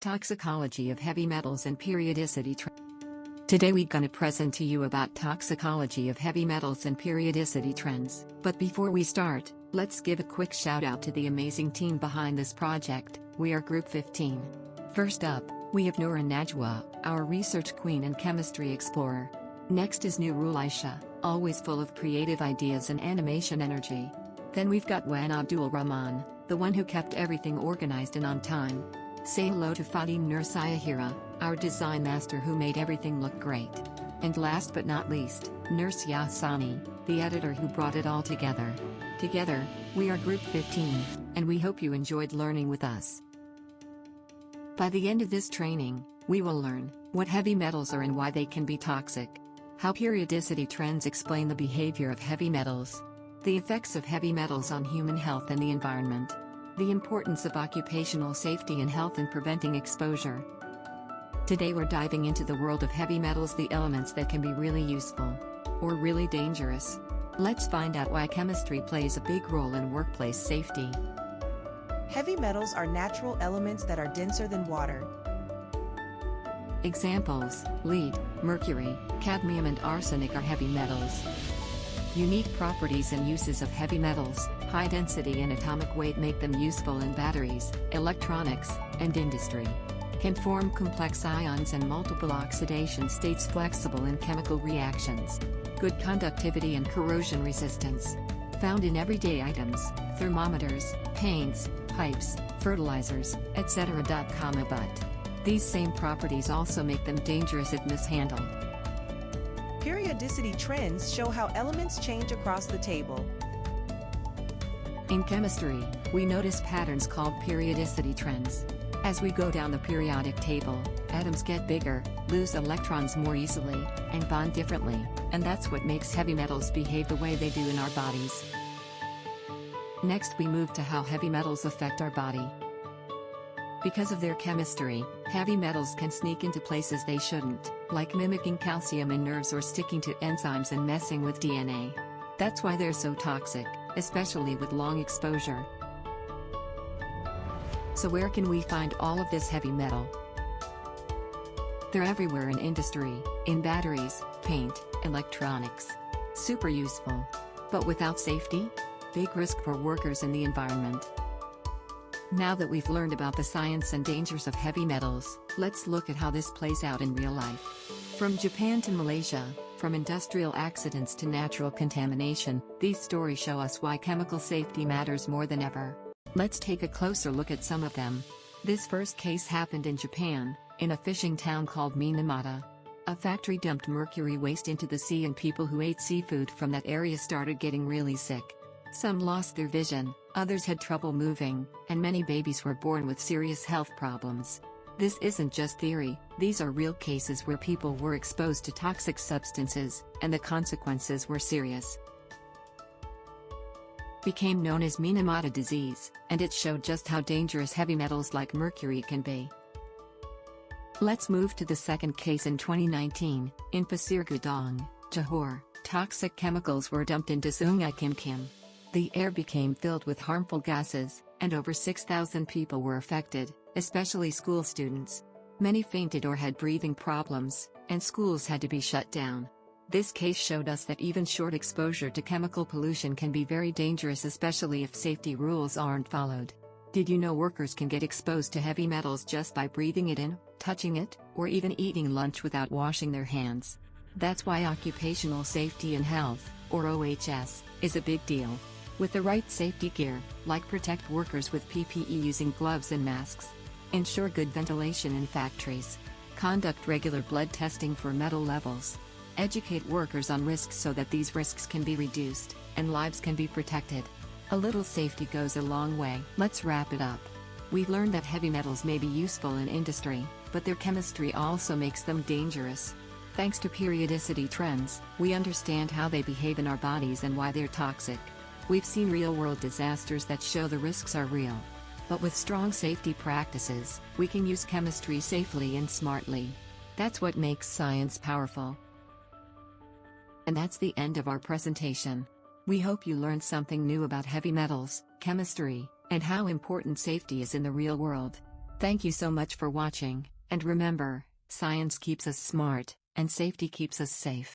Toxicology of heavy metals and periodicity. Today we're gonna present to you about toxicology of heavy metals and periodicity trends. But before we start, let's give a quick shout out to the amazing team behind this project. We are Group 15. First up, we have NURIN NAJWA, our research queen and chemistry explorer. Next is NURUL AISYAH, always full of creative ideas and animation energy. Then we've got ABDULRAHMAN, the one who kept everything organized and on time. Say hello to FATIN NURSYAHIRA, our design master who made everything look great. And last but not least, Nursyahzani, the editor who brought it all together. Together, we are Group 15, and we hope you enjoyed learning with us. By the end of this training, we will learn what heavy metals are and why they can be toxic, how periodicity trends explain the behavior of heavy metals, the effects of heavy metals on human health and the environment, the importance of occupational safety and health in preventing exposure. Today we're diving into the world of heavy metals, the elements that can be really useful or really dangerous. Let's find out why chemistry plays a big role in workplace safety. Heavy metals are natural elements that are denser than water. Examples: lead, mercury, cadmium and arsenic are heavy metals. Unique properties and uses of heavy metals, high density and atomic weight make them useful in batteries, electronics, and industry. Can form complex ions and multiple oxidation states, flexible in chemical reactions. Good conductivity and corrosion resistance. Found in everyday items, thermometers, paints, pipes, fertilizers, etc. But these same properties also make them dangerous if mishandled. Periodicity trends show how elements change across the table. In chemistry, we notice patterns called periodicity trends. As we go down the periodic table, atoms get bigger, lose electrons more easily, and bond differently, and that's what makes heavy metals behave the way they do in our bodies. Next we move to how heavy metals affect our body. Because of their chemistry, heavy metals can sneak into places they shouldn't, like mimicking calcium in nerves or sticking to enzymes and messing with DNA. That's why they're so toxic, especially with long exposure. So where can we find all of this heavy metal? They're everywhere in industry, in batteries, paint, electronics. Super useful. But without safety? Big risk for workers and the environment. Now that we've learned about the science and dangers of heavy metals, let's look at how this plays out in real life. From Japan to Malaysia, from industrial accidents to natural contamination, these stories show us why chemical safety matters more than ever. Let's take a closer look at some of them. This first case happened in Japan, in a fishing town called Minamata. A factory dumped mercury waste into the sea and people who ate seafood from that area started getting really sick. Some lost their vision, others had trouble moving, and many babies were born with serious health problems. This isn't just theory, these are real cases where people were exposed to toxic substances, and the consequences were serious. Became known as Minamata disease, and it showed just how dangerous heavy metals like mercury can be. Let's move to the second case in 2019, in Pasir Gudang, Johor. Toxic chemicals were dumped into Sungai Kim Kim. The air became filled with harmful gases, and over 6,000 people were affected, especially school students. Many fainted or had breathing problems, and schools had to be shut down. This case showed us that even short exposure to chemical pollution can be very dangerous, especially if safety rules aren't followed. Did you know workers can get exposed to heavy metals just by breathing it in, touching it, or even eating lunch without washing their hands? That's why occupational safety and health, or OHS, is a big deal. With the right safety gear, like protect workers with PPE using gloves and masks. Ensure good ventilation in factories. Conduct regular blood testing for metal levels. Educate workers on risks so that these risks can be reduced, and lives can be protected. A little safety goes a long way. Let's wrap it up. We've learned that heavy metals may be useful in industry, but their chemistry also makes them dangerous. Thanks to periodicity trends, we understand how they behave in our bodies and why they're toxic. We've seen real-world disasters that show the risks are real. But with strong safety practices, we can use chemistry safely and smartly. That's what makes science powerful. And that's the end of our presentation. We hope you learned something new about heavy metals, chemistry, and how important safety is in the real world. Thank you so much for watching, and remember, science keeps us smart, and safety keeps us safe.